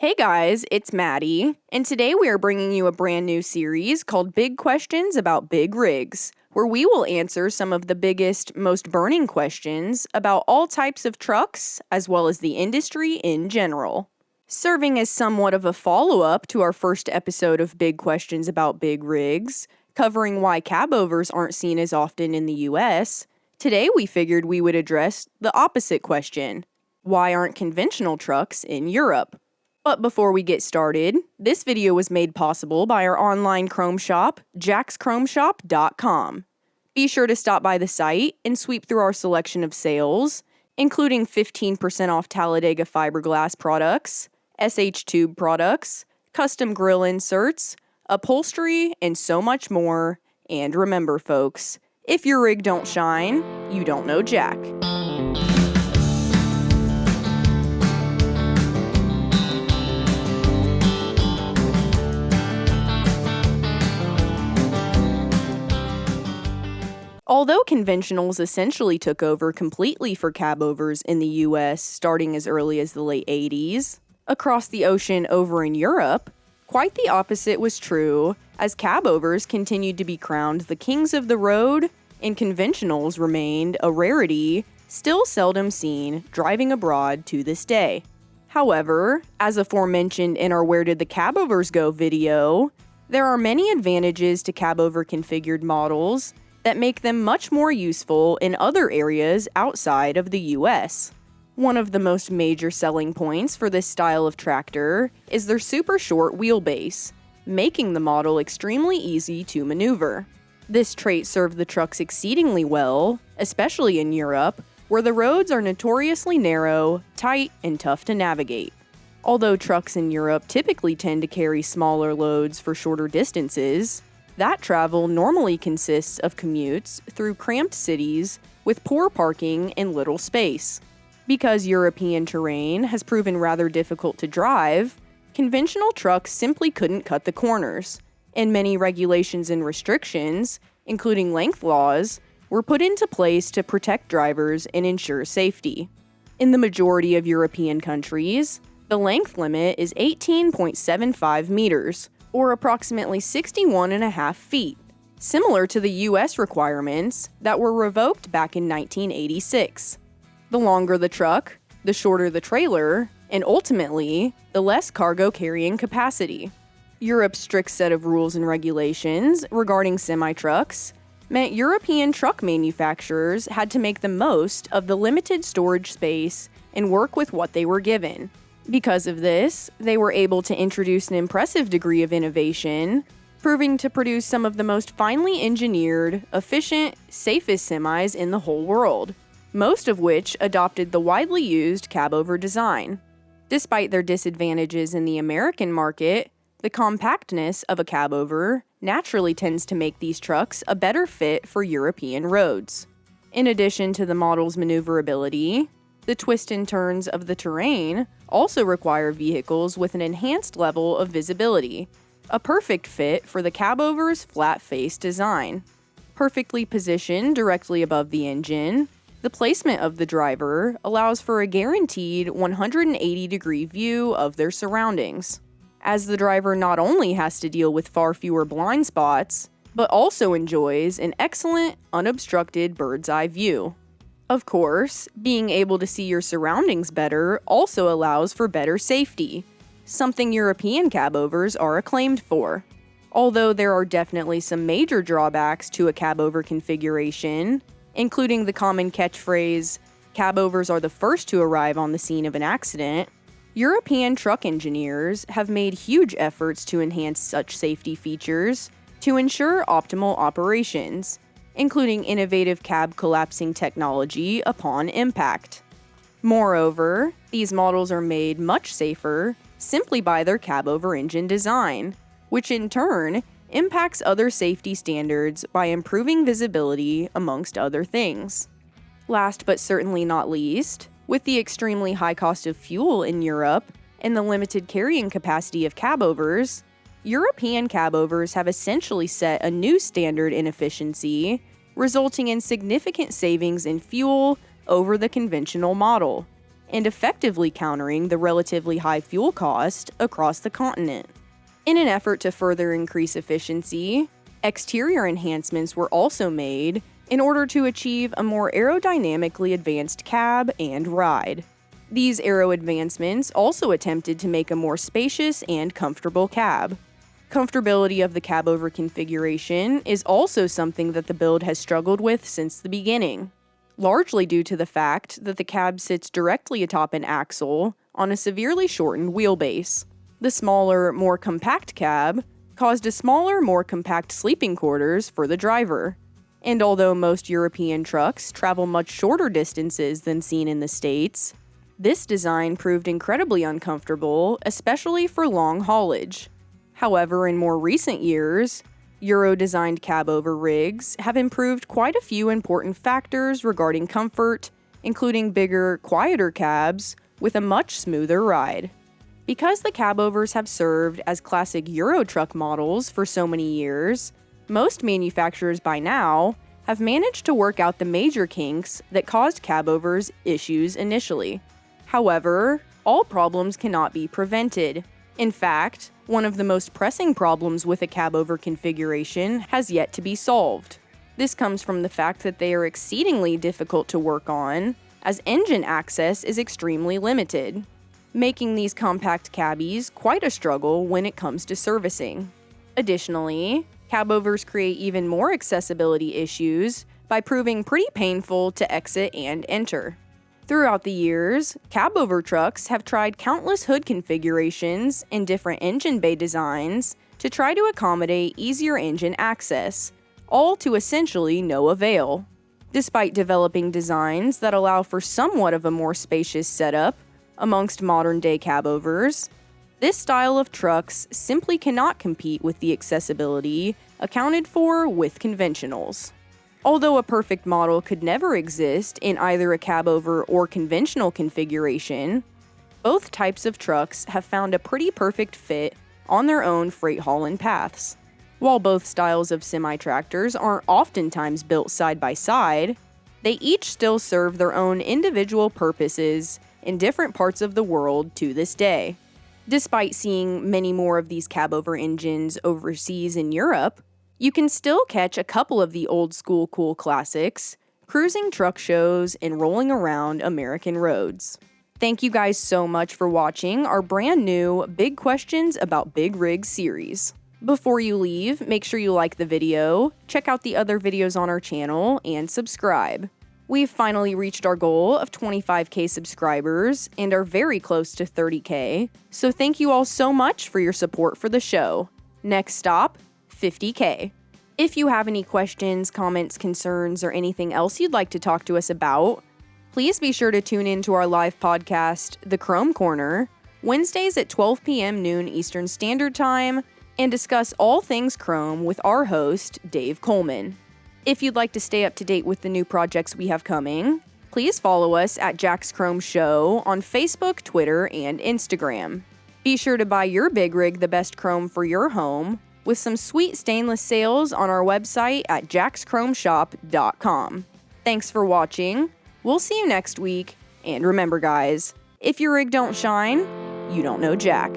Hey guys, it's Maddie, and today we are bringing you a brand new series called Big Questions About Big Rigs, where we will answer some of the biggest, most burning questions about all types of trucks, as well as the industry in general. Serving as somewhat of a follow-up to our first episode of Big Questions About Big Rigs, covering why cabovers aren't seen as often in the US, today we figured we would address the opposite question: why aren't conventional trucks in Europe? But before we get started, this video was made possible by our online Chrome shop, jaxchromeshop.com. Be sure to stop by the site and sweep through our selection of sales, including 15% off Talladega fiberglass products, SH tube products, custom grill inserts, upholstery, and so much more. And remember, folks, if your rig don't shine, you don't know jack. Although conventionals essentially took over completely for cabovers in the US starting as early as the late 80s, across the ocean over in Europe, quite the opposite was true, as cabovers continued to be crowned the kings of the road and conventionals remained a rarity, still seldom seen, driving abroad to this day. However, as aforementioned in our Where Did the Cabovers Go video, there are many advantages to cabover configured models that make them much more useful in other areas outside of the US. One of the most major selling points for this style of tractor is their super short wheelbase, making the model extremely easy to maneuver. This trait served the trucks exceedingly well, especially in Europe, where the roads are notoriously narrow, tight, and tough to navigate. Although trucks in Europe typically tend to carry smaller loads for shorter distances, that travel normally consists of commutes through cramped cities with poor parking and little space. Because European terrain has proven rather difficult to drive, conventional trucks simply couldn't cut the corners, and many regulations and restrictions, including length laws, were put into place to protect drivers and ensure safety. In the majority of European countries, the length limit is 18.75 meters, or approximately 61.5 feet, similar to the US requirements that were revoked back in 1986. The longer the truck, the shorter the trailer, and ultimately, the less cargo carrying capacity. Europe's strict set of rules and regulations regarding semi-trucks meant European truck manufacturers had to make the most of the limited storage space and work with what they were given. Because of this, they were able to introduce an impressive degree of innovation, proving to produce some of the most finely engineered, efficient, safest semis in the whole world, most of which adopted the widely used cabover design. Despite their disadvantages in the American market, the compactness of a cabover naturally tends to make these trucks a better fit for European roads. In addition to the model's maneuverability, the twists and turns of the terrain also require vehicles with an enhanced level of visibility, a perfect fit for the cabover's flat-face design. Perfectly positioned directly above the engine, the placement of the driver allows for a guaranteed 180-degree view of their surroundings, as the driver not only has to deal with far fewer blind spots, but also enjoys an excellent, unobstructed bird's-eye view. Of course, being able to see your surroundings better also allows for better safety, something European cabovers are acclaimed for. Although there are definitely some major drawbacks to a cabover configuration, including the common catchphrase, "cabovers are the first to arrive on the scene of an accident," European truck engineers have made huge efforts to enhance such safety features to ensure optimal operations, including innovative cab collapsing technology upon impact. Moreover, these models are made much safer simply by their cabover engine design, which in turn impacts other safety standards by improving visibility amongst other things. Last but certainly not least, with the extremely high cost of fuel in Europe and the limited carrying capacity of cabovers, European cabovers have essentially set a new standard in efficiency, resulting in significant savings in fuel over the conventional model. and effectively countering the relatively high fuel cost across the continent. In an effort to further increase efficiency, exterior enhancements were also made in order to achieve a more aerodynamically advanced cab and ride. These aero advancements also attempted to make a more spacious and comfortable cab. Comfortability of the cabover configuration is also something that the build has struggled with since the beginning, largely due to the fact that the cab sits directly atop an axle on a severely shortened wheelbase. The smaller, more compact cab caused a smaller, more compact sleeping quarters for the driver. And although most European trucks travel much shorter distances than seen in the States, this design proved incredibly uncomfortable, especially for long haulage. However, in more recent years, Euro-designed cabover rigs have improved quite a few important factors regarding comfort, including bigger, quieter cabs with a much smoother ride. Because the cabovers have served as classic Euro truck models for so many years, most manufacturers by now have managed to work out the major kinks that caused cabovers issues initially. However, all problems cannot be prevented. In fact, one of the most pressing problems with a cabover configuration has yet to be solved. This comes from the fact that they are exceedingly difficult to work on, as engine access is extremely limited, making these compact cabbies quite a struggle when it comes to servicing. Additionally, cabovers create even more accessibility issues by proving pretty painful to exit and enter. Throughout the years, cabover trucks have tried countless hood configurations and different engine bay designs to try to accommodate easier engine access, all to essentially no avail. Despite developing designs that allow for somewhat of a more spacious setup amongst modern-day cabovers, this style of trucks simply cannot compete with the accessibility accounted for with conventionals. Although a perfect model could never exist in either a cabover or conventional configuration, both types of trucks have found a pretty perfect fit on their own freight hauling paths. While both styles of semi-tractors aren't oftentimes built side by side, they each still serve their own individual purposes in different parts of the world to this day. Despite seeing many more of these cabover engines overseas in Europe, you can still catch a couple of the old school cool classics, cruising truck shows, and rolling around American roads. Thank you guys so much for watching our brand new Big Questions About Big Rigs series. Before you leave, make sure you like the video, check out the other videos on our channel, and subscribe. We've finally reached our goal of 25K subscribers and are very close to 30K, so thank you all so much for your support for the show. Next stop, 50K. If you have any questions, comments, concerns, or anything else you'd like to talk to us about, please be sure to tune in to our live podcast, The Chrome Corner, Wednesdays at 12 p.m. noon Eastern Standard Time, and discuss all things Chrome with our host, Dave Coleman. If you'd like to stay up to date with the new projects we have coming, please follow us at Jack's Chrome Show on Facebook, Twitter, and Instagram. Be sure to buy your big rig the best chrome for your home with some sweet stainless sales on our website at jackschromeshop.com. Thanks for watching. We'll see you next week. And remember, guys, if your rig don't shine, you don't know Jack.